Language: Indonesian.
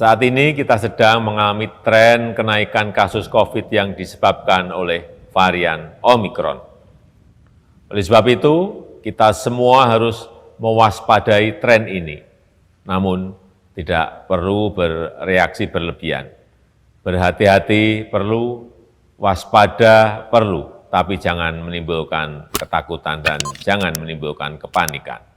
Saat ini kita sedang mengalami tren kenaikan kasus COVID yang disebabkan oleh varian Omikron. Oleh sebab itu, kita semua harus mewaspadai tren ini, namun tidak perlu bereaksi berlebihan. Berhati-hati perlu, waspada perlu, tapi jangan menimbulkan ketakutan dan jangan menimbulkan kepanikan.